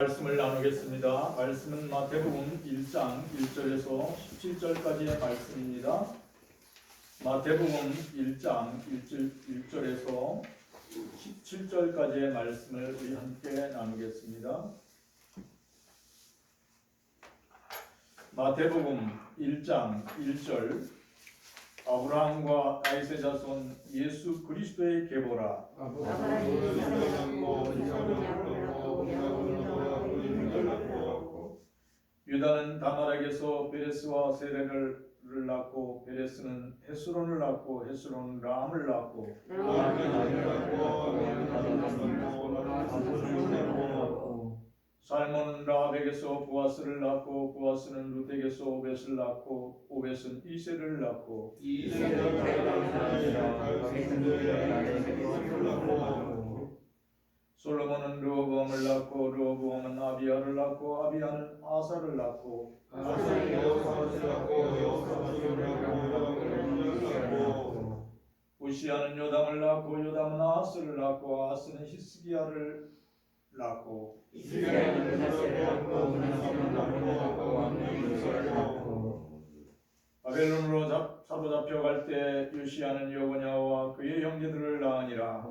말씀을 나누겠습니다. 말씀은 마태복음 1장 1절에서 17절까지의 말씀입니다. 마태복음 1장 1절에서 17절까지의 말씀을 우리 함께 나누겠습니다. 마태복음 1장 1절 아브라함과 다윗의 자손 예수 그리스도의 계보라. 유다는 다말에게서 베레스와 세레를 낳고 베레스는 헤스론을 낳고 헤스론은 람을 낳고 살몬은 라합에게서 보아스를 낳고 보아스는 룻에게서 오벳을 낳고 오벳은 이세를 낳고 솔로몬은 르호보암을 낳고 르호보암은 아비야를 낳고 아비야는 아사를 낳고 우시야는 요담을 낳고 요담은 아하스를 낳고 아하스는 히스기야를 낳고 바벨론으로 사로잡혀갈 때 요시야는 여고냐와 그의 형제들을 낳으니라.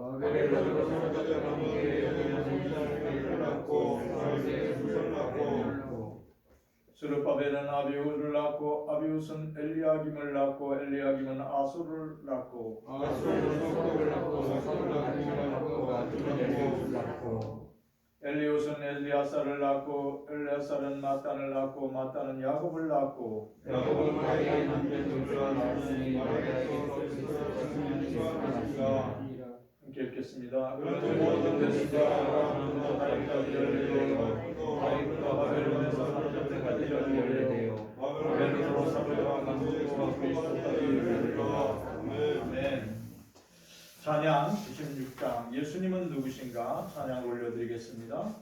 스룹바벨은 아비우를 낳고 아비우스는 엘리야김을 낳고 엘리야김은 아소를 낳고 엘리우스는 엘리아사를 낳고 엘리아사는 마탄을 낳고 마탄은 야곱을 낳고 함께 읽겠습니다. 그런 모든 데스가 다윗과 바벨론에서 사로잡힐 때까지 열리되어 바벨론으로 사로잡힌 그리스도와 그리스도까지 열리리라. 아멘. 찬양 96장 예수님은 누구신가 찬양 올려드리겠습니다.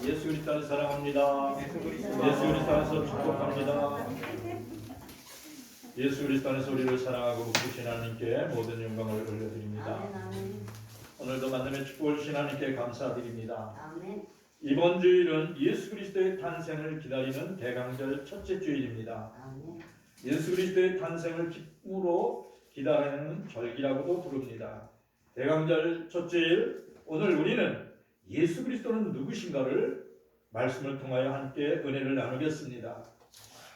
예수 그리스도를 사랑합니다. 예수 그리스도 안에서 축복합니다. 예수 그리스도 안에서 우리를 사랑하고 부신 하나님께 모든 영광을 올려드립니다. 오늘도 만남의 축복을 주신 하나님께 감사드립니다. 이번 주일은 예수 그리스도의 탄생을 기다리는 대강절 첫째 주일입니다. 예수 그리스도의 탄생을 기쁨으로 기다리는 절기라고도 부릅니다. 대강절 첫째일 오늘 우리는 예수 그리스도는 누구신가를 말씀을 통하여 함께 은혜를 나누겠습니다.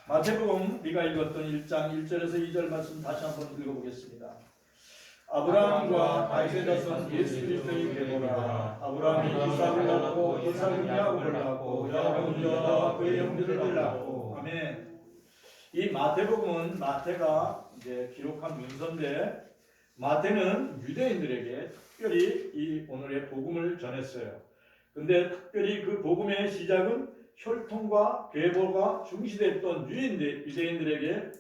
마태복음 우리가 읽었던 1장 1절에서 2절 말씀 다시 한번 읽어보겠습니다. 아브라함과 다윗의 자손 예수 그리스도의 계보라. 아브라함이 이삭을 낳고 이삭은 야곱을 낳고 야곱은 유다와 그의 형제들을 낳고. 아멘. 이 마태복음은 마태가 이제 기록한 문서인데 마태는 유대인들에게 특별히 이 오늘의 복음을 전했어요. 근데 특별히 그 복음의 시작은 혈통과 계보가 중시됐던 유대인들에게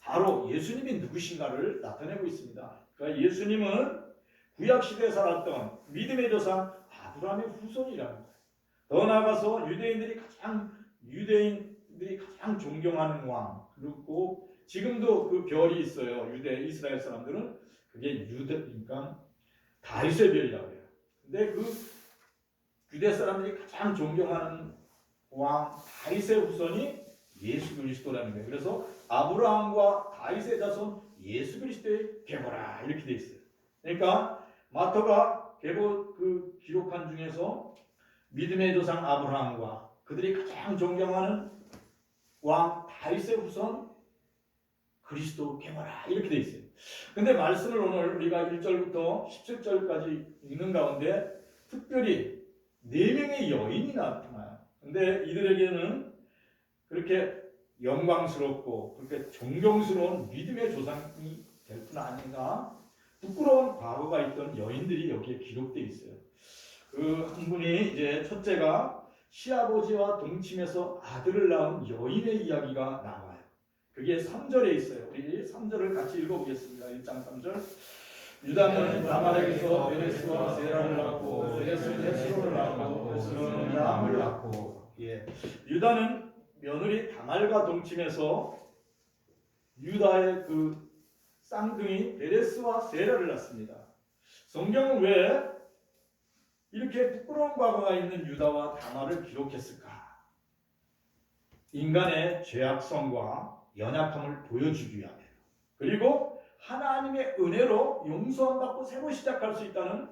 바로 예수님이 누구신가를 나타내고 있습니다. 그러니까 예수님은 구약시대에 살았던 믿음의 조상 아브라함의 후손이라는 거예요. 더 나아가서 유대인들이 가장 존경하는 왕, 그리고 지금도 그 별이 있어요. 이스라엘 사람들은 그게 그러니까 다윗의 별이라고 해요. 근데 그 유대 사람들이 가장 존경하는 왕 다윗의 후손이 예수 그리스도라는 거예요. 그래서 아브라함과 다윗의 자손 예수 그리스도의 계보라 이렇게 돼 있어요. 그러니까 마태가 계보 그 기록한 중에서 믿음의 조상 아브라함과 그들이 가장 존경하는 왕 다윗의 후손 그리스도 계보라 이렇게 돼 있어요. 근데 말씀을 오늘 우리가 1절부터 17절까지 읽는 가운데 특별히 4명의 여인이 나타나요. 근데 이들에게는 그렇게 영광스럽고 그렇게 존경스러운 믿음의 조상이 될 뿐 아닌가 부끄러운 과거가 있던 여인들이 여기에 기록되어 있어요. 그 한 분이 이제 첫째가 시아버지와 동침해서 아들을 낳은 여인의 이야기가 나와요. 그게 3절에 있어요. 우리 3절을 같이 읽어보겠습니다. 1장 3절. 유다는 다말에게서 베레스와 세라를 낳고 베레스는 헤스론을 낳고 헤스론은 람을 낳고. 유다는 며느리 다말과 동침해서 유다의 그 쌍둥이 베레스와 세라를 낳습니다. 성경은 왜 이렇게 부끄러운 과거가 있는 유다와 다말을 기록했을까? 인간의 죄악성과 연약함을 보여주기 위함이에요. 그리고 하나님의 은혜로 용서함 받고 새로 시작할 수 있다는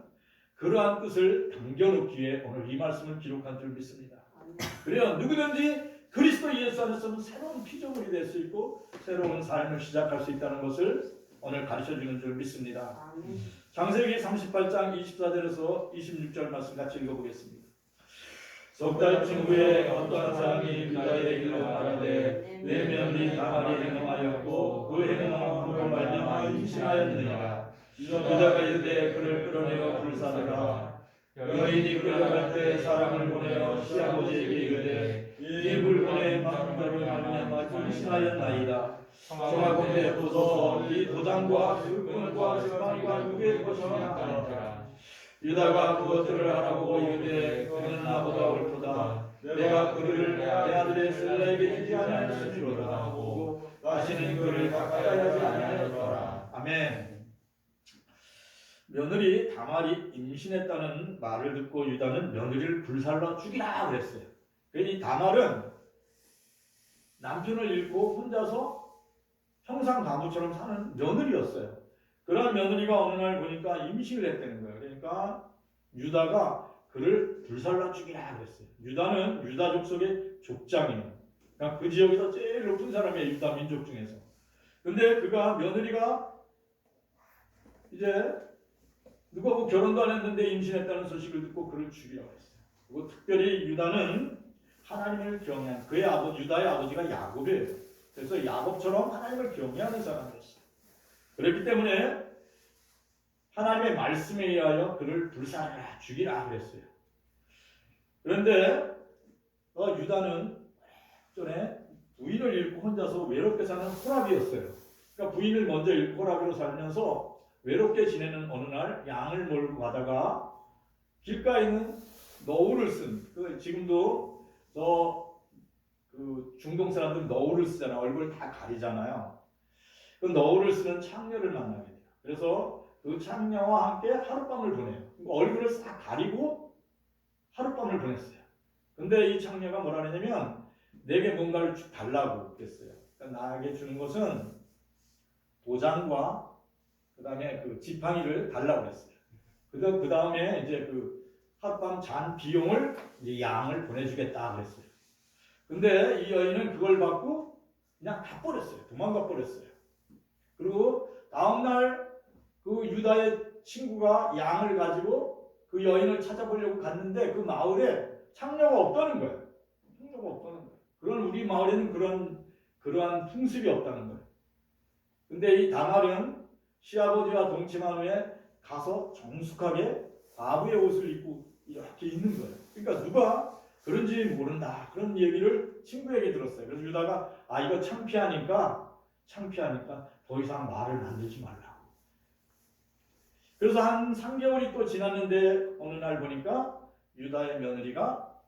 그러한 뜻을 담겨놓기 위해 오늘 이 말씀을 기록한 줄 믿습니다. 그래요. 누구든지 그리스도 예수 안에서는 새로운 피조물이 될 수 있고 새로운 삶을 시작할 수 있다는 것을 오늘 가르쳐주는 줄 믿습니다. 창세기 38장 24절에서 26절 말씀 같이 읽어보겠습니다. 석 달쯤 후에 어떠한 사람이 유다에 이르러 말하되 내 며느리 다말이 행음하였고 그 행음함으로 말미암아 임신하였느니라. 유다가 이르되 그를 끌어내어 불사르라. 여인이 끌려갈 때 사람을 보내어 시아버지에게 이르되 이 물건의 만물로 말미암아 임신하였나이다. 청하건대 보소서 이 도장과 그 끈과 지팡이가 누구의 것이냐 하니라. 유다가 그것들을 알아보고 이르되 그는 나보다 옳도다. 내가 그를 내 아들의 셀라에게 주지 아니하였으리로다 하고 다시는 그를 가까이 하지 아니하였더라. 아멘. 며느리 다말이 임신했다는 말을 듣고 유다는 며느리를 불살라 죽이라 그랬어요. 이 다말은 남편을 잃고 혼자서 평상가부처럼 사는 며느리였어요. 그런 며느리가 어느 날 보니까 임신을 했다는 거예요. 그러니까 유다가 그를 불살라 죽이라 그랬어요. 유다는 유다 족속의 족장이에요. 그러니까 그 지역에서 제일 높은 사람이에요. 유다 민족 중에서. 근데 그가 며느리가 이제 누구하고 결혼도 안 했는데 임신했다는 소식을 듣고 그를 죽이라고 했어요. 그리고 특별히 유다는 하나님을 경외한 그의 유다의 아버지가 야곱이에요. 그래서 야곱처럼 하나님을 경외하는 사람이었어요. 그렇기 때문에 하나님의 말씀에 의하여 그를 불사하라 죽이라 그랬어요. 그런데 유다는 전에 부인을 잃고 혼자서 외롭게 사는 호라비였어요. 그러니까 부인을 먼저 잃고 호라비로 살면서 외롭게 지내는 어느 날 양을 몰고 가다가 길가에 있는 너울을 쓴 지금도 그 중동 사람들은 너울을 쓰잖아요. 얼굴 다 가리잖아요. 그 너울을 쓰는 창녀를 만나게 돼요. 그래서 그 창녀와 함께 하룻밤을 보내요. 얼굴을 싹 가리고 하룻밤을 보냈어요. 근데 이 창녀가 뭐라 하냐면 내게 뭔가를 달라고 그랬어요. 그러니까 나에게 주는 것은 도장과 그 다음에 그 지팡이를 달라고 했어요. 그 다음에 이제 그 하룻밤 잔 비용을 이제 양을 보내주겠다 그랬어요. 근데 이 여인은 그걸 받고 그냥 다 버렸어요. 도망가 버렸어요. 그리고 다음날 그 유다의 친구가 양을 가지고 그 여인을 찾아보려고 갔는데 그 마을에 창녀가 없다는 거예요. 창녀가 없다는 거예요. 그런 우리 마을에는 그러한 풍습이 없다는 거예요. 근데 이 다말은 시아버지와 동침한 후에 가서 정숙하게 과부의 옷을 입고 이렇게 있는 거예요. 그러니까 누가 그런지 모른다 그런 얘기를 친구에게 들었어요. 그래서 유다가 이거 창피하니까 더 이상 말을 만들지 말라고. 그래서 한 3개월이 또 지났는데 어느 날 보니까 유다의 며느리가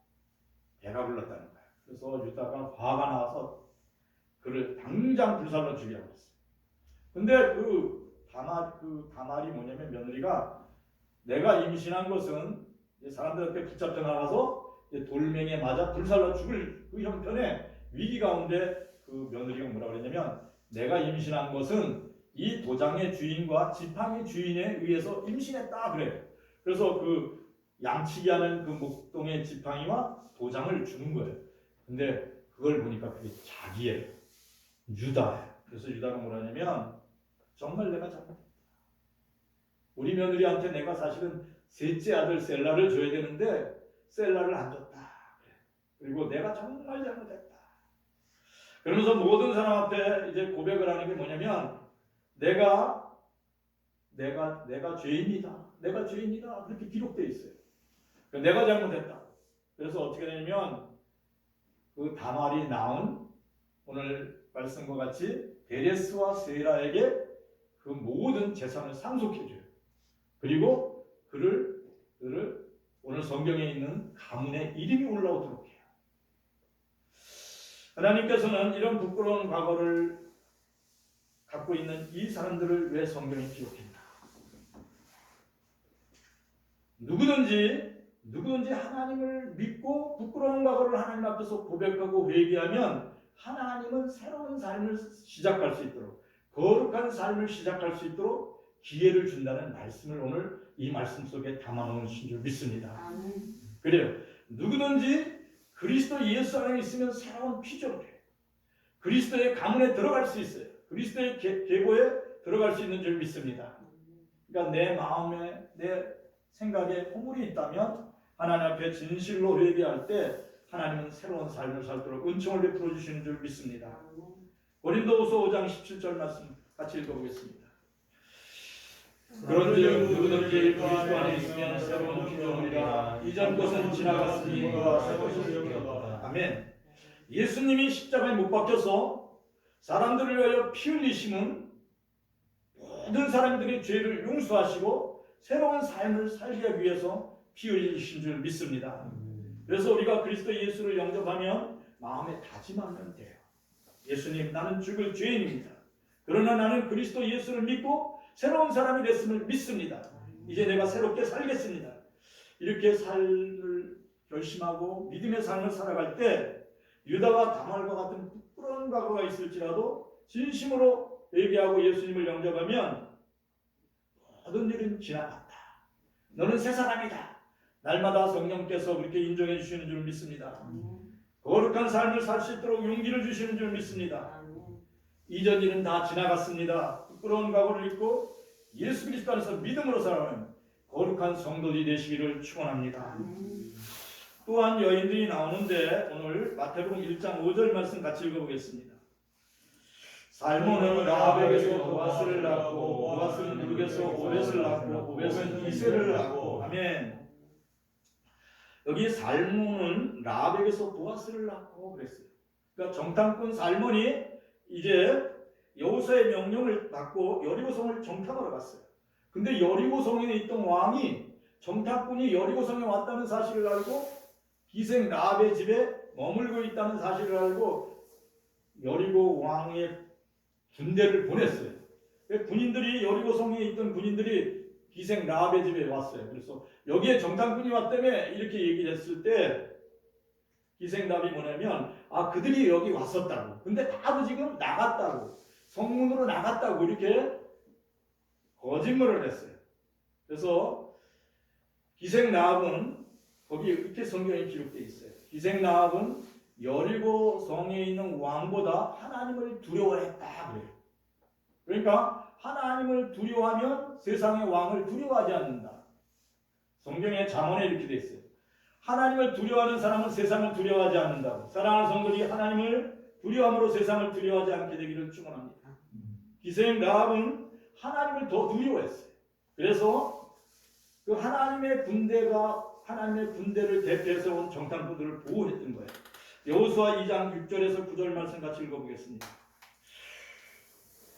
배가 불렀다는 거예요. 그래서 유다가 화가 나서 그를 당장 불살로 죽이라고 했어요. 근데 그 다말이 뭐냐면 며느리가 내가 임신한 것은 사람들한테 붙잡혀 나가서 돌멩이에 맞아 불살라 죽을 그 형편의 위기 가운데 그 며느리가 뭐라 그랬냐면 내가 임신한 것은 이 도장의 주인과 지팡이 주인에 의해서 임신했다 그래요. 그래서 그 양치기 하는 그 목동의 지팡이와 도장을 주는 거예요. 근데 그걸 보니까 그게 자기예요. 유다예요. 그래서 유다가 뭐라냐면 정말 내가 잘못했다. 우리 며느리한테 내가 사실은 셋째 아들 셀라를 줘야 되는데 셀라를 안 줬다. 그리고 내가 정말 잘못했다. 그러면서 모든 사람 앞에 이제 고백을 하는 게 뭐냐면 내가 죄인이다. 내가 죄인이다. 그렇게 기록되어 있어요. 내가 잘못했다. 그래서 어떻게 되냐면 그 다말이 낳은 오늘 말씀과 같이 베레스와 세라에게 그 모든 재산을 상속해줘요. 그리고 그를 오늘 성경에 있는 가문의 이름이 올라오도록 해요. 하나님께서는 이런 부끄러운 과거를 갖고 있는 이 사람들을 왜 성경에 기록했나? 누구든지 하나님을 믿고 부끄러운 과거를 하나님 앞에서 고백하고 회개하면 하나님은 새로운 삶을 시작할 수 있도록 거룩한 삶을 시작할 수 있도록 기회를 준다는 말씀을 오늘 이 말씀 속에 담아놓으신 줄 믿습니다. 그래요. 누구든지 그리스도 예수 안에 있으면 새로운 피조물이 돼요. 그리스도의 가문에 들어갈 수 있어요. 그리스도의 계보에 들어갈 수 있는 줄 믿습니다. 그러니까 내 마음에 내 생각에 허물이 있다면 하나님 앞에 진실로 회개할 때 하나님은 새로운 삶을 살도록 은총을 베풀어 주시는 줄 믿습니다. 고린도후서 5장 17절 말씀 같이 읽어보겠습니다. 그런즉 누구든지 그리스도 안에 있으면 새로운 피조물이라 이전 것은 지나갔으니 그와 새 것이 되었다. 아멘. 예수님이 십자가에 못 박혀서 사람들을 위하여 피 흘리심은 모든 사람들의 죄를 용서하시고 새로운 삶을 살기 위해서 피 흘리신 줄 믿습니다. 그래서 우리가 그리스도 예수를 영접하면 마음에 다짐하면 돼요. 예수님, 나는 죽을 죄인입니다. 그러나 나는 그리스도 예수를 믿고 새로운 사람이 됐음을 믿습니다. 이제 내가 새롭게 살겠습니다. 이렇게 삶을 결심하고 믿음의 삶을 살아갈 때 유다와 다말과 같은 부끄러운 과거가 있을지라도 진심으로 회개하고 예수님을 영접하면 모든 일은 지나갔다. 너는 새 사람이다. 날마다 성령께서 그렇게 인정해 주시는 줄 믿습니다. 거룩한 삶을 살 수 있도록 용기를 주시는 줄 믿습니다. 이전 일은 다 지나갔습니다. 부끄러운 과거를 잊고 예수 그리스도 안에서 믿음으로 살아가는 거룩한 성도들이 되시기를 축원합니다. 또한 여인들이 나오는데 오늘 마태복음 1장 5절 말씀 같이 읽어보겠습니다. 살몬은 라합에게서 보아스를 낳고 보아스는 룻에서 오벳을 낳고 오벳은 이새를 낳고 아멘. 여기 살몬은 라합에게서 보아스를 낳고 그랬어요. 그러니까 정탐꾼 살몬이 이제 여호수아의 명령을 받고 여리고성을 정탐하러 갔어요. 근데 여리고성에 있던 왕이 정탐꾼이 여리고성에 왔다는 사실을 알고 기생 라합의 집에 머물고 있다는 사실을 알고 여리고 왕의 군대를 보냈어요. 군인들이 여리고성에 있던 군인들이 기생 라합의 집에 왔어요. 그래서 여기에 정탐꾼이 왔다며 이렇게 얘기를 했을 때 기생 라합이 뭐냐면 그들이 여기 왔었다고. 근데 다도 지금 나갔다고. 성문으로 나갔다고 이렇게 거짓말을 했어요. 그래서 기생 라합은 거기 이렇게 성경에 기록되어 있어요. 기생 라합은 여리고 성에 있는 왕보다 하나님을 두려워했다 그래요. 그러니까 하나님을 두려워하면 세상의 왕을 두려워하지 않는다. 성경의 잠언에 이렇게 되어 있어요. 하나님을 두려워하는 사람은 세상을 두려워하지 않는다고. 사랑하는 성도들이 하나님을 두려워함으로 세상을 두려워하지 않게 되기를 축원합니다. 기생 라합은 하나님을 더 두려워했어요. 그래서 그 하나님의 군대를 대표해서 온 정탐꾼들을 보호했던 거예요. 여호수아 2장 6절에서 9절 말씀 같이 읽어보겠습니다.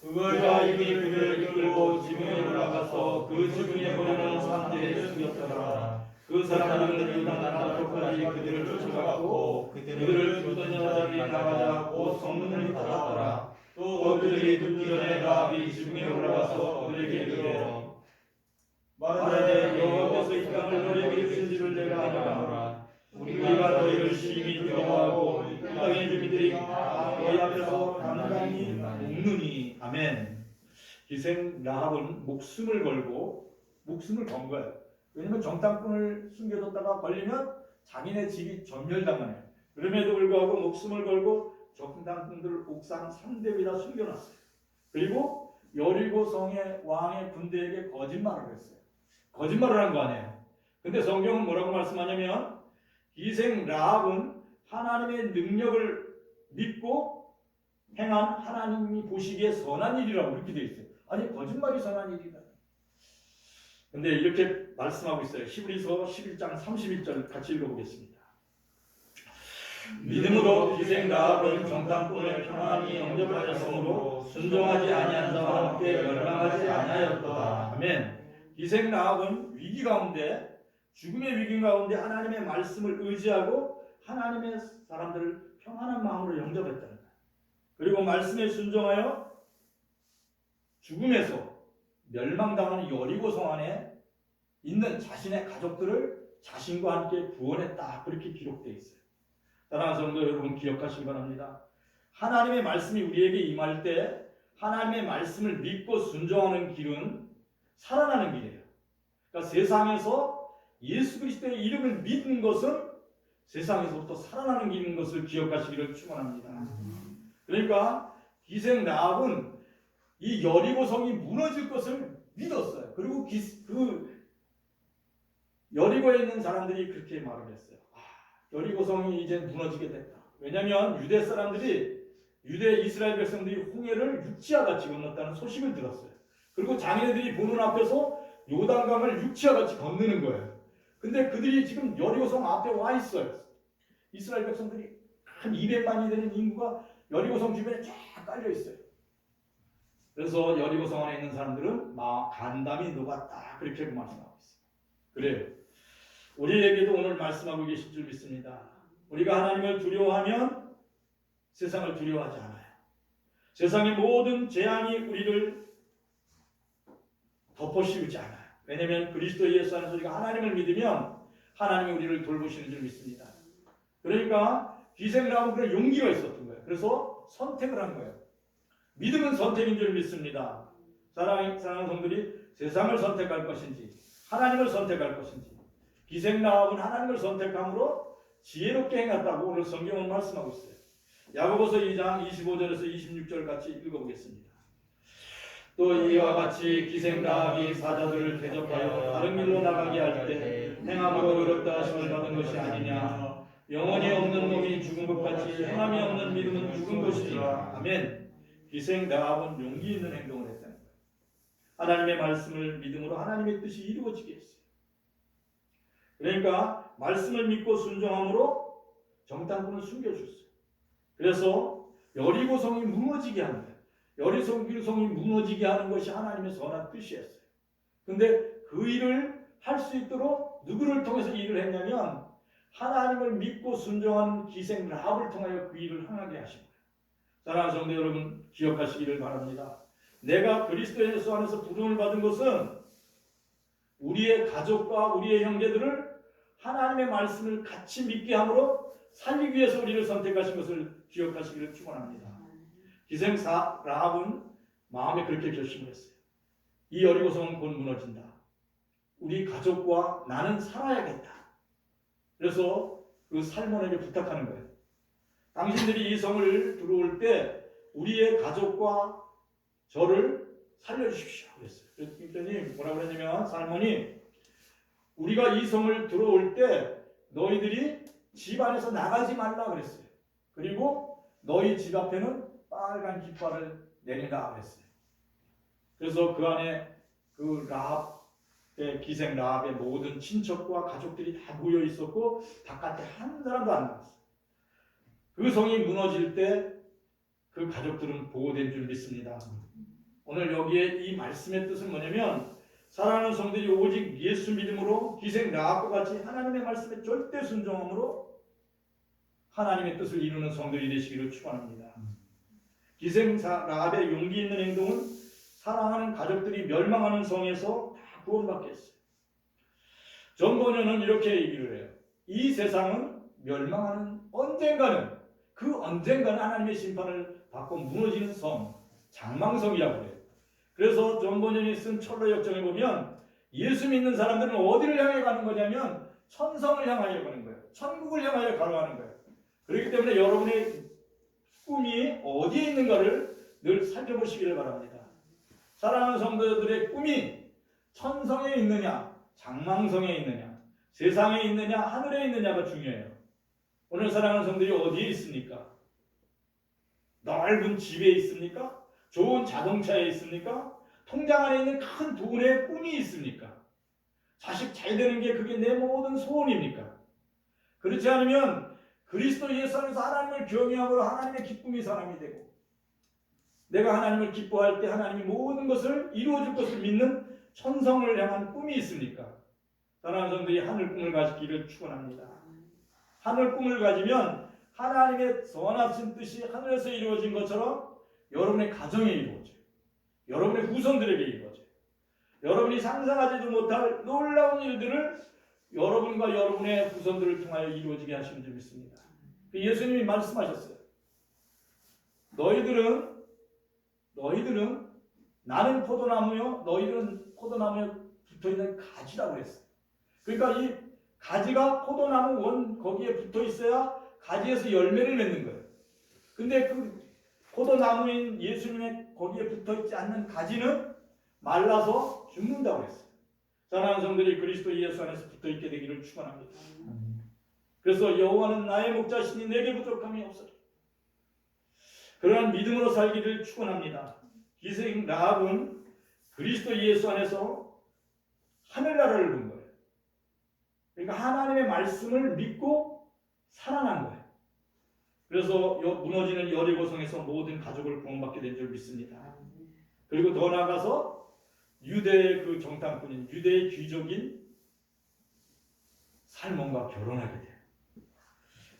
그가 이미 그를 이끌고 지붕에 올라가서 그 지붕에 거리는 산대에 숨겼더라. 그 사람들은 요단 남쪽까지 그들을 쫓아갔고 그들을 두던 여자들이 나가자 곧 성문을 닫았더라. 또 그들이 듣기 전에 라합이 지붕에 올라가서 그들에게 이르되 말하되 여호와께서 이 땅을 너희에게 주신지를 내가 아노라. 우리가 너희를 심히 두려워하고 이 땅의 주민들이 너희 앞에서 단단히 먹느니. 아멘. 기생 라합은 목숨을 건 거예요. 왜냐면 정탐꾼을 숨겨뒀다가 걸리면 자기네 집이 전멸당하네요. 그럼에도 불구하고 목숨을 걸고 정탐꾼들을 옥상 3대 위에다 숨겨놨어요. 그리고 여리고 성의 왕의 군대에게 거짓말을 했어요. 거짓말을 한 거 아니에요. 근데 성경은 뭐라고 말씀하냐면 기생 라합은 하나님의 능력을 믿고 행한 하나님이 보시기에 선한 일이라고 이렇게 되어 있어요. 아니 거짓말이 선한 일이다. 근데 이렇게 말씀하고 있어요. 히브리서 11장 31절 같이 읽어보겠습니다. 믿음으로 기생 라합은 정탐꾼을 평안히 영접하였으므로 순종하지 아니한 자와 함께 멸망하지 아니하였도다. 아멘. 기생 라합은 위기 가운데, 죽음의 위기 가운데 하나님의 말씀을 의지하고 하나님의 사람들을 평안한 마음으로 영접했다는 거예요. 그리고 말씀에 순종하여 죽음에서 멸망당하는 여리고성 안에 있는 자신의 가족들을 자신과 함께 구원했다. 그렇게 기록되어 있어요. 사랑하는 성도 여러분, 기억하시기 바랍니다. 하나님의 말씀이 우리에게 임할 때 하나님의 말씀을 믿고 순종하는 길은 살아나는 길이에요. 그러니까 세상에서 예수 그리스도의 이름을 믿는 것은 세상에서부터 살아나는 길인 것을 기억하시기를 축원합니다. 그러니까 기생 라합은 이 여리고성이 무너질 것을 믿었어요. 그리고 그 여리고에 있는 사람들이 그렇게 말을 했어요. 여리고성이 이제 무너지게 됐다. 왜냐하면 유대 사람들이, 유대 이스라엘 백성들이 홍해를 육지와같이 건넜다는 소식을 들었어요. 그리고 자기네들이 보는 앞에서 요단강을 육지와같이 건너는 거예요. 근데 그들이 지금 여리고성 앞에 와 있어요. 이스라엘 백성들이 한 200만이 되는 인구가 여리고성 주변에 쫙 깔려 있어요. 그래서 여리고성 안에 있는 사람들은 간담이 녹았다. 그렇게 말씀하고 있어요. 그래요. 우리에게도 오늘 말씀하고 계실 줄 믿습니다. 우리가 하나님을 두려워하면 세상을 두려워하지 않아요. 세상의 모든 재앙이 우리를 덮어씌우지 않아요. 왜냐하면 그리스도 예수 하는 소리가 하나님을 믿으면 하나님이 우리를 돌보시는 줄 믿습니다. 그러니까 기생 라합은 그런 용기가 있었던 거예요. 그래서 선택을 한 거예요. 믿음은 선택인 줄 믿습니다. 사랑하는 성들이 세상을 선택할 것인지 하나님을 선택할 것인지, 기생 라합은 하나님을 선택함으로 지혜롭게 행했다고 오늘 성경은 말씀하고 있어요. 야고보서 2장 25절에서 26절 같이 읽어보겠습니다. 또 이와 같이 기생 라합이 사자들을 대접하여 다른 길로 나가게 할 때 행함으로 의롭다 하심을 받은 것이 아니냐. 영혼이 없는 놈이 죽은 것 같이 행함이 없는 믿음은 죽은 것이니라. 아멘. 기생 라합은 용기 있는 행동을 했다는 거예요. 하나님의 말씀을 믿음으로 하나님의 뜻이 이루어지게 했어요. 그러니까 말씀을 믿고 순종함으로 정탐꾼을 숨겨줬어요. 그래서 여리고성이 무너지게 하는 거예요. 여리고성이 무너지게 하는 것이 하나님의 선한 뜻이었어요. 근데 그 일을 할 수 있도록 누구를 통해서 일을 했냐면 하나님을 믿고 순종한 기생 라합을 통하여 그 일을 행하게 하신 거예요. 사랑하는 성도 여러분, 기억하시기를 바랍니다. 내가 그리스도 예수 안에서 부름을 받은 것은 우리의 가족과 우리의 형제들을 하나님의 말씀을 같이 믿게 함으로 살리기 위해서 우리를 선택하신 것을 기억하시기를 축원합니다. 기생 라합은 마음에 그렇게 결심을 했어요. 이 여리고성은 곧 무너진다. 우리 가족과 나는 살아야겠다. 그래서 그 살몬에게 부탁하는 거예요. 당신들이 이 성을 들어올 때 우리의 가족과 저를 살려주십시오 그랬어요. 그랬더니 뭐라고 그랬냐면 살몬이 우리가 이 성을 들어올 때 너희들이 집 안에서 나가지 말라 그랬어요. 그리고 너희 집 앞에는 빨간 깃발을 내린다 그랬어요. 그래서 그 안에 그 라합의 기생 라합의 모든 친척과 가족들이 다 모여 있었고 바깥에 한 사람도 안 나왔어요. 그 성이 무너질 때 그 가족들은 보호된 줄 믿습니다. 오늘 여기에 이 말씀의 뜻은 뭐냐면 사랑하는 성들이 오직 예수 믿음으로 기생 라합과 같이 하나님의 말씀에 절대 순종함으로 하나님의 뜻을 이루는 성들이 되시기를 축원합니다. 기생 라합의 용기 있는 행동은 사랑하는 가족들이 멸망하는 성에서 다 구원받게 했어요. 존 버녀는 이렇게 얘기를 해요. 이 세상은 멸망하는 언젠가는 그 언젠가는 하나님의 심판을 받고 무너지는 성, 장망성이라고 해요. 그래서 존 버녀이 쓴 철로 역정에 보면 예수 믿는 사람들은 어디를 향해 가는 거냐면 천성을 향하여 가는 거예요. 천국을 향하여 가로하는 거예요. 그렇기 때문에 여러분의 꿈이 어디에 있는가를 늘 살펴보시기를 바랍니다. 사랑하는 성도들의 꿈이 천성에 있느냐, 장망성에 있느냐, 세상에 있느냐, 하늘에 있느냐가 중요해요. 오늘 사랑하는 성도들이 어디에 있습니까? 넓은 집에 있습니까? 좋은 자동차에 있습니까? 통장 안에 있는 큰 돈의 꿈이 있습니까? 자식 잘 되는 게 그게 내 모든 소원입니까? 그렇지 않으면 그리스도 예수 안에서 하나님을 경외함으로 하나님의 기쁨이 사람이 되고 내가 하나님을 기뻐할 때 하나님이 모든 것을 이루어줄 것을 믿는 천성을 향한 꿈이 있습니까? 사랑하는 성도들이 하늘 꿈을 가지기를 축원합니다. 하늘 꿈을 가지면 하나님의 선하신 뜻이 하늘에서 이루어진 것처럼 여러분의 가정에 이루어져요. 여러분의 후손들에게 이루어져요. 여러분이 상상하지도 못할 놀라운 일들을 여러분과 여러분의 후손들을 통하여 이루어지게 하시는 줄 믿습니다. 예수님이 말씀하셨어요. 너희들은 나는 포도나무요 너희들은 포도나무에 붙어있는 가지라고 했어요. 그러니까 이 가지가 포도나무 원 거기에 붙어 있어야 가지에서 열매를 맺는 거예요. 근데 그 포도나무인 예수님의 거기에 붙어 있지 않는 가지는 말라서 죽는다고 했어요. 사랑하는 성들이 그리스도 예수 안에서 붙어 있게 되기를 축원합니다. 그래서 여호와는 나의 목자시니 내게 부족함이 없으리. 그러한 믿음으로 살기를 축원합니다. 기생 라합은 그리스도 예수 안에서 하늘나라를 본 거예요. 그러니까 하나님의 말씀을 믿고 살아난 거예요. 그래서 무너지는 여리고성에서 모든 가족을 구원받게 된 줄 믿습니다. 그리고 더 나아가서 유대의 그 정탐꾼인 유대의 귀족인 살몬과 결혼하게 돼요.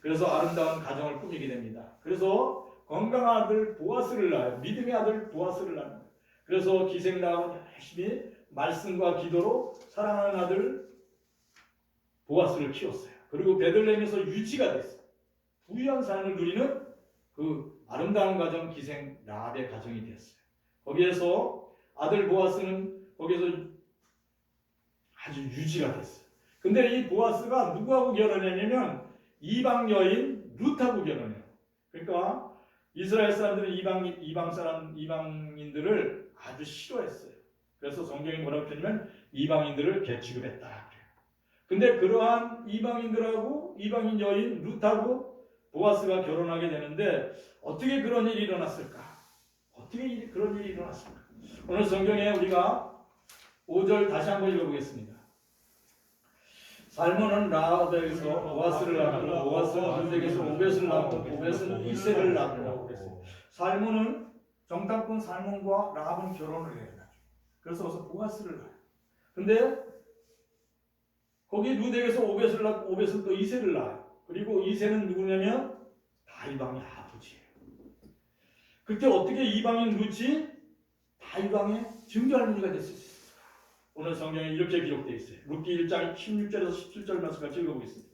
그래서 아름다운 가정을 꾸미게 됩니다. 그래서 건강한 아들 보아스를 낳아요. 믿음의 아들 보아스를 낳는 거예요. 그래서 기생 라합은 열심히 말씀과 기도로 사랑하는 아들 보아스를 키웠어요. 그리고 베들레헴에서 유지가 됐어요. 부유한 삶을 누리는 그 아름다운 가정 기생 라합의 가정이 되었어요. 거기에서 아들 보아스는 거기서 아주 유지가 됐어요. 근데 이 보아스가 누구하고 결혼했냐면 이방 여인 룻하고 결혼해요. 그러니까 이스라엘 사람들은 이방인들을 아주 싫어했어요. 그래서 성경이 뭐라고 했냐면 이방인들을 개취급했다 그래요. 근데 그러한 이방인들하고 이방인 여인 룻하고 보아스가 결혼하게 되는데 어떻게 그런 일이 일어났을까? 어떻게 그런 일이 일어났을까? 오늘 성경에 우리가 5절 다시 한번 읽어보겠습니다. 살몬은 라합에게서 보아스를 낳고 보아스는 룻에게서 오벳을 낳고 오벳은 이세를 낳고 그랬어요. 살몬은 정탐꾼 살몬과 라합은 결혼을 해요. 그래서 보아스를 낳아요. 근데 거기 룻에게서 오벳을 낳고 오벳은 또 이세를 낳아요. 그리고 이세는 누구냐면 다윗왕의 아버지예요. 그때 어떻게 이방인 룻이 다윗왕의 증조할머니가 됐을 수 있을까? 오늘 성경에 이렇게 기록되어 있어요. 룻기 1장 16절에서 17절 말씀까지 읽어보겠습니다.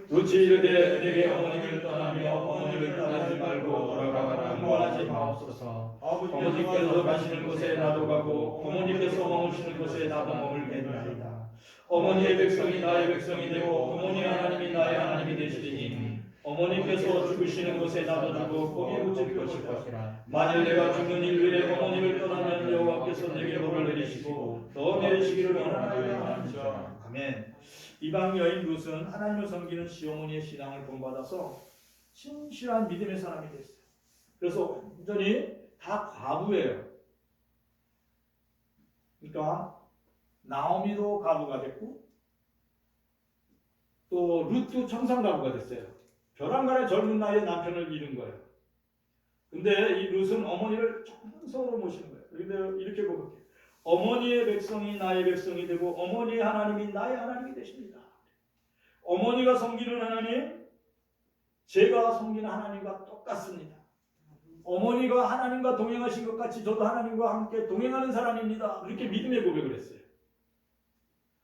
룻이 이르되 내게 어머니를 떠나며 어머니를 떠나지 말고 돌아가라 원하지 마옵소서. 어머니께서 가시는 곳에 나도 가고 어머니께서 머무시는 곳에 나도 머물겠나이다. 어머니의 백성이 나의 백성이 되고 어머니 하나님이 나의 하나님이 되시리니 어머니께서 죽으시는 곳에 놔둬주고 거기에 묻힐 것이라. 만일 내가 죽는 일 후에 어머니를 떠나면 여호와께서 내게 벌을 내리시고 더 내리시기를 원하나이다. 아멘. 이방 여인 룻은 하나님을 섬기는 시어머니의 신앙을 본받아서 신실한 믿음의 사람이 됐어요. 그래서 완전히 다 과부예요. 그러니까 나오미도 과부가 됐고 또 룻도 청산가부가 됐어요. 벼랑간의 젊은 나이에 남편을 잃은 거예요. 근데 이 룻은 어머니를 정성으로 모시는 거예요. 근데 이렇게 고백해요. 어머니의 백성이 나의 백성이 되고 어머니의 하나님이 나의 하나님이 되십니다. 어머니가 섬기는 하나님, 제가 섬기는 하나님과 똑같습니다. 어머니가 하나님과 동행하신 것 같이 저도 하나님과 함께 동행하는 사람입니다. 이렇게 믿음의 고백을 했어요.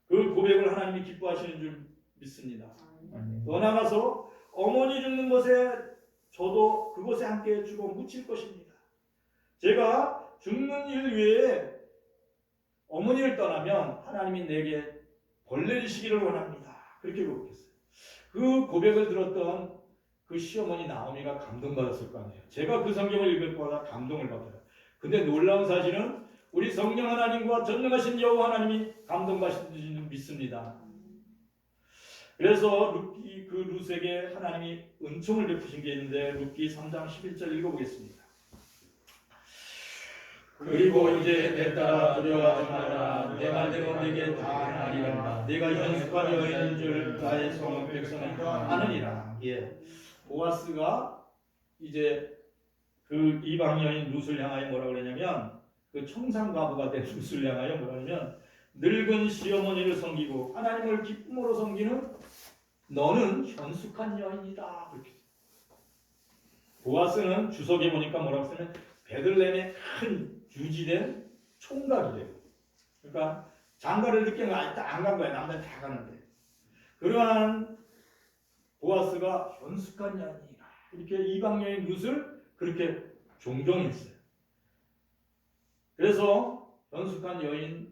그 고백을 하나님이 기뻐하시는 줄 믿습니다. 더 나아가서 어머니 죽는 곳에 저도 그곳에 함께 죽어 묻힐 것입니다. 제가 죽는 일 외에 어머니를 떠나면 하나님이 내게 벌 내리시기를 원합니다. 그렇게 고백했어요. 그 고백을 들었던 그 시어머니 나오미가 감동받았을 거 아니에요. 제가 그 성경을 읽을 때마다 감동을 받아요. 근데 놀라운 사실은 우리 성령 하나님과 전능하신 여호와 하나님이 감동받으시는 줄 믿습니다. 그래서 그 룻에게 하나님이 은총을 베푸신 게 있는데 룻기 3장 11절 읽어보겠습니다. 그리고 이제 내 딸아 두려워하지 마라. 내 말대로 네게 다 하리라. 네가 현숙한 여인인 줄 나의 성읍 백성은 아느니라. 예. 보아스가 이제 그 이방 여인 룻을 향하여 뭐라 그러냐면 그 청산가부가 된 룻을 향하여 뭐라 하냐면 늙은 시어머니를 섬기고 하나님을 기쁨으로 섬기는 너는 현숙한 여인이다. 그렇게. 보아스는 주석에 보니까 뭐라고 쓰면 베들레헴의 큰 유지된 총각이래요. 그러니까 장가를 늦게 안 간 거야. 남들 다 가는데. 그러한 보아스가 현숙한 여인이라 이렇게 이방 여인 룻을 그렇게 존경했어요. 그래서 현숙한 여인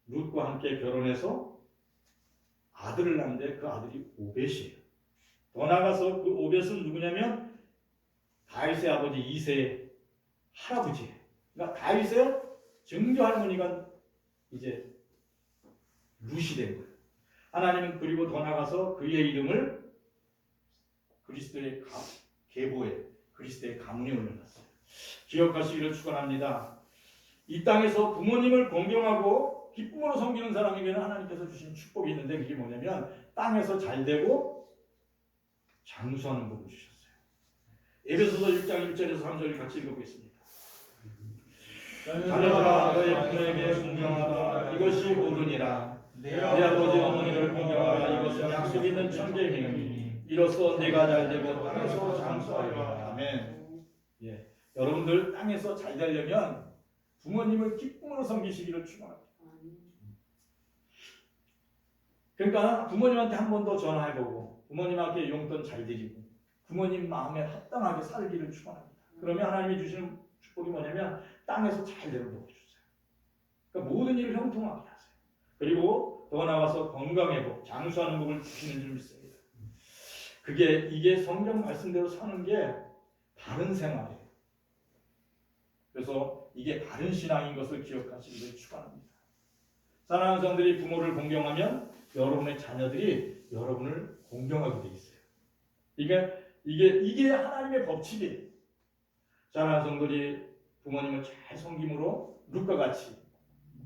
룻과 함께 결혼해서 아들을 낳는데 그 아들이 오벳이에요. 더 나아가서 그 오벳은 누구냐면 다윗의 아버지 이새의 할아버지예요. 그러니까 다윗의 증조 할머니가 이제 룻이 된 거예요. 하나님은 그리고 더 나아가서 그의 이름을 그리스도의 계보에 그리스도의 가문에 올려놨어요. 기억하시기를 축원합니다. 이 땅에서 부모님을 공경하고 기쁨으로 섬기는 사람에게는 하나님께서 주신 축복이 있는데 그게 뭐냐면 땅에서 잘되고 장수하는 복을 주셨어요. 에베소서 6장 1절에서 3절을 같이 읽어보겠습니다. 자녀들아 너의 부모에게 공경하라. 이것이 옳으니라. 내 아버지 어머니를 공경하라. 이것은 약속 있는 천재의 행위니 이로써 내가 잘되고 땅에서 장수하리라. 아멘. 예, 여러분들 땅에서 잘 되려면 부모님을 기쁨으로 섬기시기를 축원합니다. 그러니까 부모님한테 한 번 더 전화해보고 부모님한테 용돈 잘 드리고 부모님 마음에 합당하게 살기를 축원합니다. 그러면 하나님이 주시는 축복이 뭐냐면 땅에서 잘 되는 복을 주세요. 그러니까 모든 일을 형통하게 하세요. 그리고 더 나아가서 건강의 복, 장수하는 복을 주시는 줄 믿습니다. 이게 성경 말씀대로 사는 게 바른 생활이에요. 그래서 이게 바른 신앙인 것을 기억하시기를 축원합니다. 사랑하는 성들이 부모를 공경하면 여러분의 자녀들이 여러분을 공경하게 돼 있어요. 이게 하나님의 법칙이에요. 사랑하는 성들이 부모님을 잘 섬김으로 룻과 같이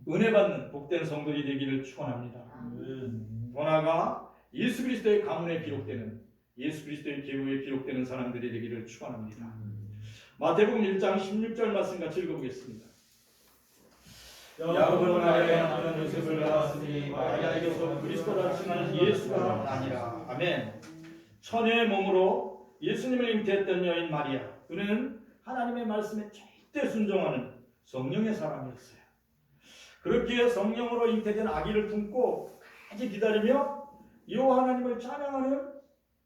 은혜 받는 복된 성들이 되기를 축원합니다. 더 나아가 예수 그리스도의 가문에 기록되는 예수 그리스도의 계보에 기록되는 사람들이 되기를 축원합니다. 마태복음 1장 16절 말씀 같이 읽어보겠습니다. 야곱은 마리아의 남편 요셉을 낳았으니 마리아에게서 그리스도라 칭하는 예수가 아니라. 아멘. 천의 몸으로 예수님을 잉태했던 여인 마리아, 그는 하나님의 말씀에 절대 순종하는 성령의 사람이었어요. 그렇게 성령으로 잉태된 아기를 품고 까지 기다리며 여호와 하나님을 찬양하는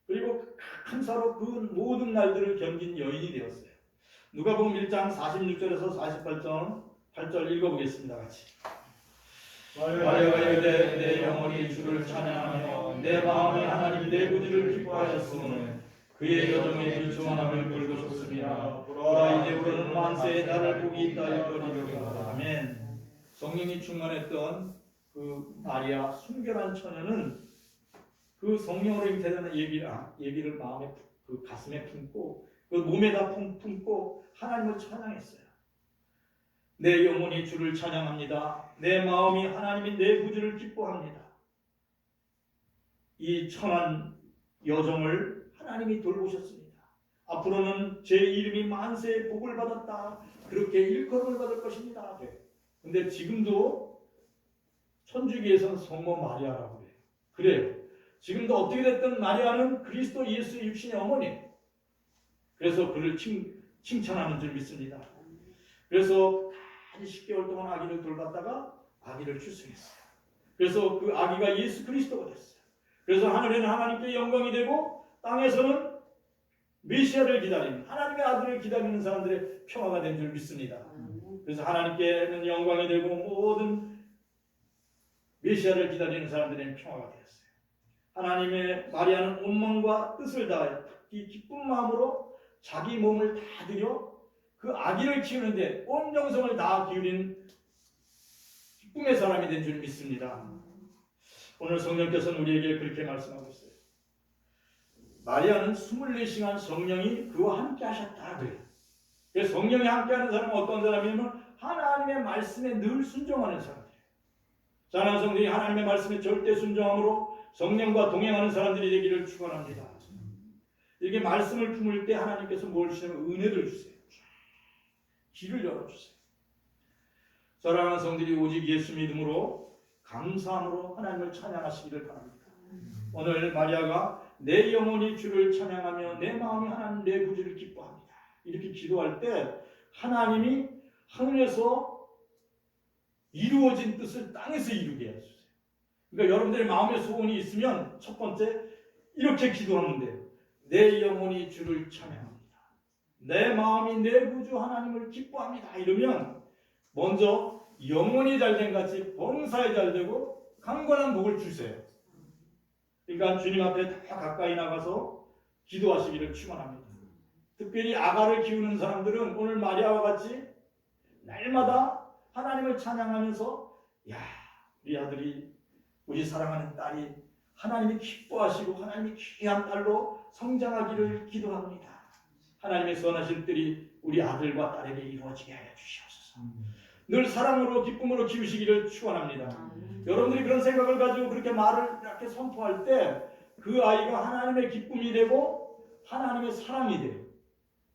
그리고 감사로 그 모든 날들을 견딘 여인이 되었어요. 누가복음 1장 46절에서 48절 읽어보겠습니다. 같이. 마리아가 이르되 내 영혼이 주를 찬양하며 내 마음이 하나님 내 구주를 기뻐하였으므로 그의 여정에 일조하며 긁으셨습니다. 보라 이제부터는 만세의 날을 보기 있다 하였거니와. 아멘. 성령이 충만했던 그 마리아 순결한 처녀는 그 성령으로 잉태되는 예비를 마음에 그 가슴에 품고 그 몸에다 품고 하나님을 찬양했어요. 내 영혼이 주를 찬양합니다. 내 마음이 하나님인 내 구주를 기뻐합니다. 이 천한 여정을 하나님이 돌보셨습니다. 앞으로는 제 이름이 만세의 복을 받았다, 그렇게 일컬음을 받을 것입니다. 근데 지금도 천주교에서는 성모 마리아라고 해요. 그래요. 지금도 어떻게 됐든 마리아는 그리스도 예수의 육신의 어머니. 그래서 그를 칭찬하는 줄 믿습니다. 그래서 한 10개월 동안 아기를 돌봤다가 아기를 출생했어요. 그래서 그 아기가 예수 그리스도가 됐어요. 그래서 하늘에는 하나님께 영광이 되고 땅에서는 메시아를 기다리는 하나님의 아들을 기다리는 사람들의 평화가 된 줄 믿습니다. 그래서 하나님께는 영광이 되고 모든 메시아를 기다리는 사람들의 평화가 되었어요. 하나님의 마리아는 온 마음과 뜻을 다하여 이 기쁜 마음으로 자기 몸을 다 들여 그 아기를 키우는데 온 정성을 다 기울인 기쁨의 사람이 된 줄 믿습니다. 오늘 성령께서는 우리에게 그렇게 말씀하고 있어요. 마리아는 24시간 성령이 그와 함께 하셨다 그래요. 그래서 성령이 함께하는 사람은 어떤 사람이냐면 하나님의 말씀에 늘 순종하는 사람들이에요. 사랑하는 성도들이 하나님의 말씀에 절대 순종함으로 성령과 동행하는 사람들이 되기를 축원합니다. 이렇게 말씀을 품을 때 하나님께서 뭘 주시냐면 은혜를 주세요. 길을 열어주세요. 사랑하는 성들이 오직 예수 믿음으로 감사함으로 하나님을 찬양하시기를 바랍니다. 오늘 마리아가 내 영혼이 주를 찬양하며 내 마음이 하나님 내 구주를 기뻐합니다, 이렇게 기도할 때 하나님이 하늘에서 이루어진 뜻을 땅에서 이루게 해주세요. 그러니까 여러분들의 마음의 소원이 있으면 첫 번째 이렇게 기도하면 돼요. 내 영혼이 주를 찬양합니다. 내 마음이 내 구주 하나님을 기뻐합니다. 이러면 먼저 영혼이 잘된 같이 범사에 잘되고 강건한 복을 주세요. 그러니까 주님 앞에 다 가까이 나가서 기도하시기를 축원합니다. 특별히 아가를 키우는 사람들은 오늘 마리아와 같이 날마다 하나님을 찬양하면서 야, 우리 아들이, 우리 사랑하는 딸이 하나님이 기뻐하시고 하나님이 귀한 딸로 성장하기를 기도합니다. 하나님의 선하신 뜻이 우리 아들과 딸에게 이루어지게 하여 주시옵소서. 늘 사랑으로 기쁨으로 키우시기를 축원합니다. 여러분들이 그런 생각을 가지고 그렇게 말을 이렇게 선포할 때 그 아이가 하나님의 기쁨이 되고 하나님의 사랑이 돼요.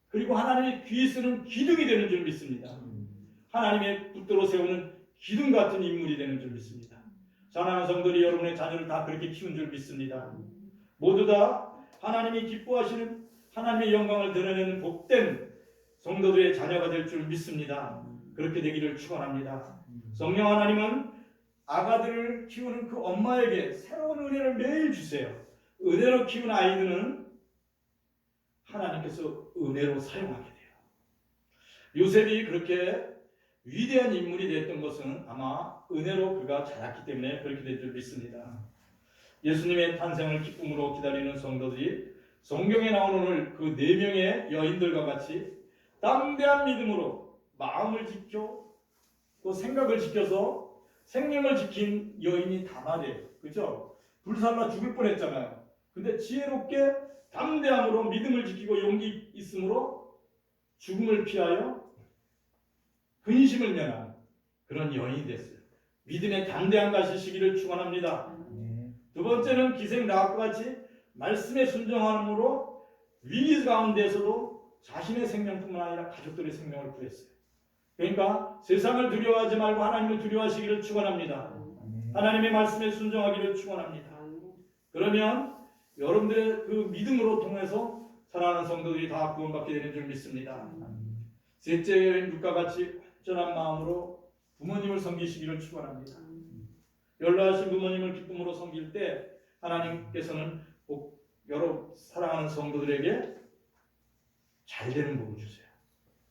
그리고 하나님의 귀 쓰는 기둥이 되는 줄 믿습니다. 하나님의 붙들어 세우는 기둥 같은 인물이 되는 줄 믿습니다. 사랑하는 성도들이 여러분의 자녀를 다 그렇게 키운 줄 믿습니다. 모두 다 하나님이 기뻐하시는 하나님의 영광을 드러내는 복된 성도들의 자녀가 될 줄 믿습니다. 그렇게 되기를 축원합니다. 성령 하나님은 아가들을 키우는 그 엄마에게 새로운 은혜를 매일 주세요. 은혜로 키운 아이들은 하나님께서 은혜로 사용하게 돼요. 요셉이 그렇게 위대한 인물이 됐던 것은 아마 은혜로 그가 자랐기 때문에 그렇게 된 줄 믿습니다. 예수님의 탄생을 기쁨으로 기다리는 성도들이 성경에 나오는 오늘 그 4명의 여인들과 같이 담대한 믿음으로 마음을 지켜 또 생각을 지켜서 생명을 지킨 여인이 다말이에요. 그렇죠? 불살라 죽을 뻔했잖아요. 근데 지혜롭게 담대함으로 믿음을 지키고 용기 있음으로 죽음을 피하여 근심을 면한 그런 여인이 됐어요. 믿음의 담대한 가시기를 축원합니다. 두 번째는 기생 라합과 같이 말씀에 순종함으로 위기 가운데서도 자신의 생명뿐만 아니라 가족들의 생명을 구했어요. 그러니까 세상을 두려워하지 말고 하나님을 두려워하시기를 축원합니다. 하나님의 말씀에 순종하기를 축원합니다. 그러면 여러분들의 그 믿음으로 통해서 사랑하는 성도들이 다 구원받게 되는 줄 믿습니다. 셋째 여인 룻과 같이 온전한 마음으로 부모님을 섬기시기를 축원합니다. 연로하신 부모님을 기쁨으로 섬길 때 하나님께서는 여러 사랑하는 성도들에게 잘되는 복을 주세요.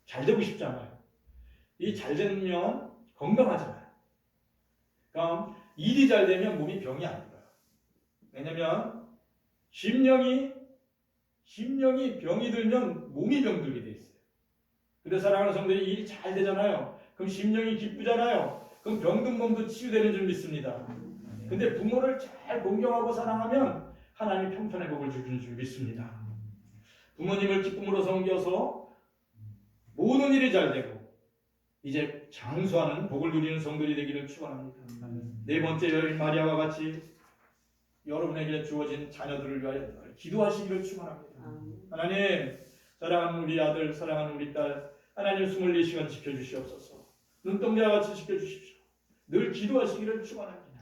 잘되고 싶잖아요. 이 잘되면 건강하잖아요. 그럼 일이 잘되면 몸이 병이 안 들어요. 왜냐면 심령이 심령이 병이 들면 몸이 병들게 돼 있어요. 근데 사랑하는 성도들이 일이 잘 되잖아요. 그럼 심령이 기쁘잖아요. 그럼 병든 몸도 치유되는 줄 믿습니다. 근데 부모를 잘 공경하고 사랑하면 하나님 평편의 복을 주시는 줄 믿습니다. 부모님을 기쁨으로 섬겨서 모든 일이 잘 되고 이제 장수하는 복을 누리는 성도들이 되기를 축원합니다. 네 번째 여인 마리아와 같이 여러분에게 주어진 자녀들을 위하여 기도하시기를 축원합니다. 하나님, 사랑하는 우리 아들, 사랑하는 우리 딸, 하나님 24시간 지켜주시옵소서. 눈동자와 같이 지켜주십시오. 늘 기도하시기를 축원합니다.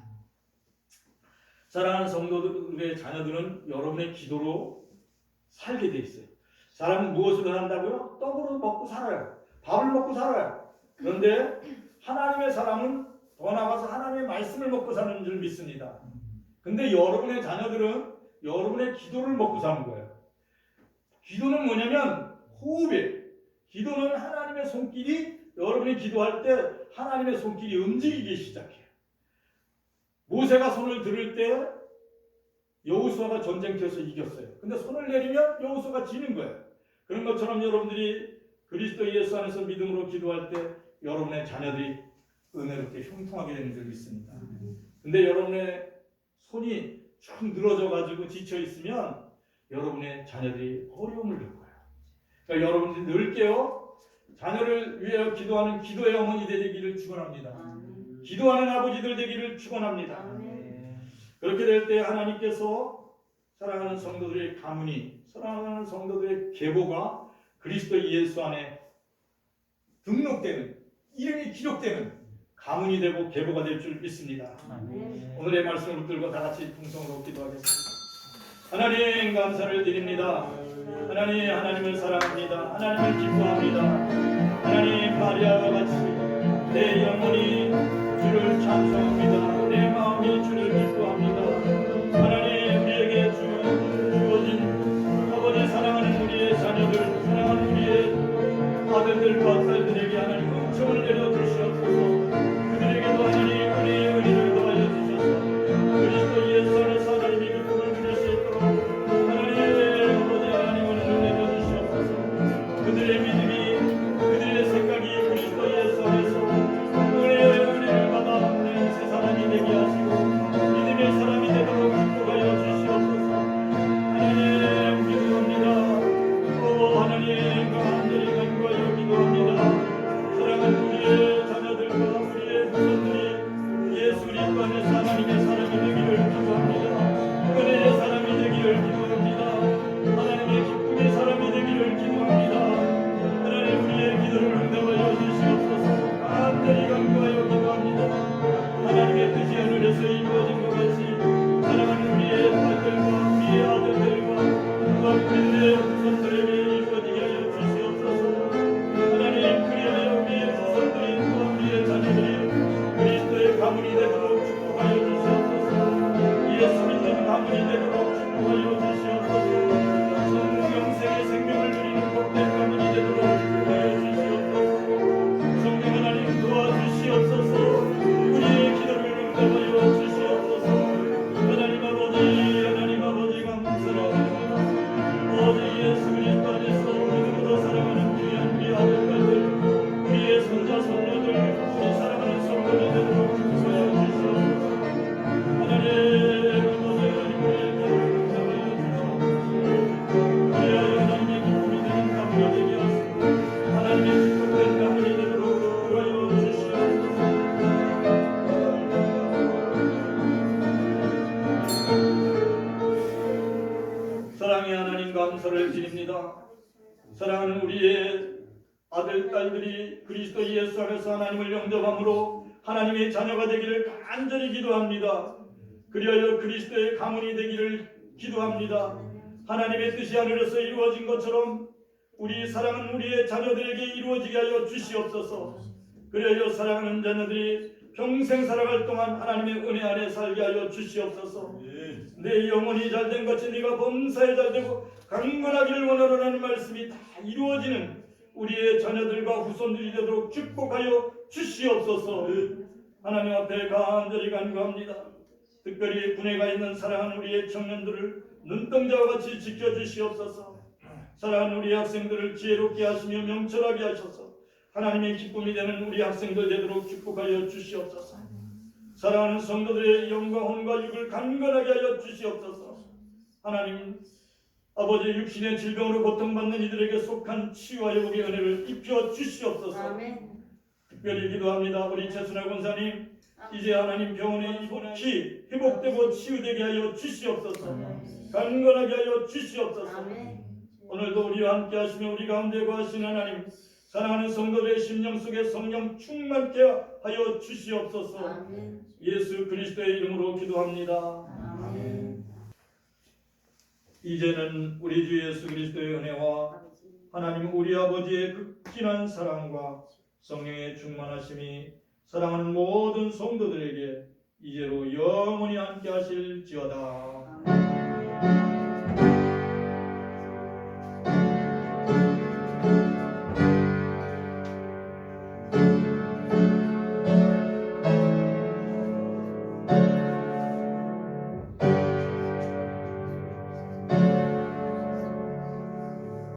사랑하는 성도들의 자녀들은 여러분의 기도로 살게 돼 있어요. 사람은 무엇으로 산다고요? 떡으로 먹고 살아요. 밥을 먹고 살아요. 그런데 하나님의 사람은 더 나아가서 하나님의 말씀을 먹고 사는 줄 믿습니다. 근데 여러분의 자녀들은 여러분의 기도를 먹고 사는 거예요. 기도는 뭐냐면 호흡이에요. 기도는 하나님의 손길이 여러분이 기도할 때 하나님의 손길이 움직이기 시작해요. 모세가 손을 들을 때 여호수아가 전쟁터에서 이겼어요. 근데 손을 내리면 여호수아가 지는 거예요. 그런 것처럼 여러분들이 그리스도 예수 안에서 믿음으로 기도할 때 여러분의 자녀들이 은혜롭게 형통하게 되는 줄 믿습니다. 근데 여러분의 손이 쭉 늘어져 가지고 지쳐 있으면 여러분의 자녀들이 어려움을 겪어요. 그러니까 여러분들이 늘 깨어 자녀를 위하여 기도하는 기도의 어머니 되기를 축원합니다. 기도하는 아버지들 되기를 축원합니다. 그렇게 될 때 하나님께서 사랑하는 성도들의 가문이, 사랑하는 성도들의 계보가 그리스도 예수 안에 등록되는, 이름이 기록되는 가문이 되고 계보가 될 줄 믿습니다. 오늘의 말씀을 붙들고 다 같이 통성으로 기도하겠습니다. 하나님 감사를 드립니다. 하나님, 하나님을 사랑합니다. 하나님을 기뻐합니다. 하나님, 마리아와 같이 내 영혼이 주를 찬송합니다. 내 마음이 주를 기뻐합니다. 하나님, 우리에게 주어진 아버지, 사랑하는 우리의 자녀들, 사랑하는 우리의 아들들과 딸들에게 하나님 은총을 내려주시옵소서. 그들에게도 하나님 우리의 은혜를 더하여 주셔서 그리스도 예수 안에서 하나님의 기쁨을 누릴 수 있도록 하나님 아버지, 하나님 은혜를 내려주시옵소서. 그들의 믿음이, 그들의 생각이 그리스도 예수 안에서 은혜를 받아 하나님 새 사람이 되게 하시고 믿음의 사람이 되도록 축복하여 주시옵소서. 하나님 기도합니다. 하나님 간절히 간구하여 기도합니다. 사랑하는 우리의 자녀들과 우리의 후손들이 예수 그리스도 안에서 하나님의 사람이 되기를 기도합니다. 은혜의 사람이 되기를 기도합니다. 하나님의 기쁨의 사람이 되기를 기도합니다. 하나님, 우리의 기도를 응답하여 주시옵소서. 간절히 간구하여 기도합니다. 하나님의 뜻이 하늘에서 이루어진 것 같이 사랑하는 우리의 딸들과 우리의 아들들과 우리의 후손들에게 이루어지게 하여 주시옵소서. 하나님, 그리하여 우리의 후손들이 또 우리의 자녀들이 그리스도의 가문이 되도록 축복하여 주시옵소서. 예수 믿는 가문이 되도록 축복하여 주시옵소서. 영생의 생명을 누리는 복된 가문이 되도록 축복하여 주시옵소서. 성령 하나님 도와주시옵소서. 우리의 기도를 응답하여 주시옵소서. 하나님 아버지 감사합니다. 오직 예수 그리스도 안에서 믿음으로 사랑하는 우리 아들, 딸들, 우리의 손자, 손녀들, 우리 사랑하는 성도들 되도록 축복하여 주시옵소서. 하나님 아버지, 우리의 기도를 응답하여 주시옵소서. 그리하여 하나님의 기쁨이 되는 가문이 되게 하시고 하나님의 축복된 가문이 되도록 축복하여 주시옵소서. 사랑의 하나님 감사를 드립니다. 사랑하는 우리의 아들, 딸들이 그리스도 예수 안에서 하나님을 영접함으로 하나님의 자녀가 되기를 간절히 기도합니다. 그리하여 그리스도의 가문이 되기를 기도합니다. 하나님의 뜻이 하늘에서 이루어진 것처럼 우리 사랑하는 우리의 자녀들에게 이루어지게 하여 주시옵소서. 그리하여 사랑하는 자녀들이 평생 살아갈 동안 하나님의 은혜 안에 살게 하여 주시옵소서. 내 영혼이 잘된 것이 네가 범사에 잘되고 강건하기를 원하노라는 말씀이 다 이루어지는 우리의 자녀들과 후손들이 되도록 축복하여 주시옵소서. 하나님 앞에 간절히 간구합니다. 특별히 군에 가 있는 사랑하는 우리의 청년들을 눈동자와 같이 지켜주시옵소서. 사랑하는 우리 학생들을 지혜롭게 하시며 명철하게 하셔서 하나님의 기쁨이 되는 우리 학생들 되도록 축복하여 주시옵소서. 사랑하는 성도들의 영과 혼과 육을 강건하게 하여 주시옵소서. 하나님 아버지 육신의 질병으로 고통받는 이들에게 속한 치유와 회복의 은혜를 입혀 주시옵소서. 아멘. 특별히 기도합니다. 우리 최순아 권사님 이제 하나님 병원에 입원히 회복되고 치유되게 하여 주시옵소서. 강건하게 하여 주시옵소서. 아멘. 오늘도 우리와 함께 하시며 우리 가운데 거하신 하나님 사랑하는 성도들의 심령 속에 성령 충만케 하여 주시옵소서. 아멘. 예수 그리스도의 이름으로 기도합니다. 아멘. 이제는 우리 주 예수 그리스도의 은혜와 하나님 우리 아버지의 극진한 사랑과 성령의 충만하심이 사랑하는 모든 성도들에게 이제로 영원히 함께 하실지어다. 아멘.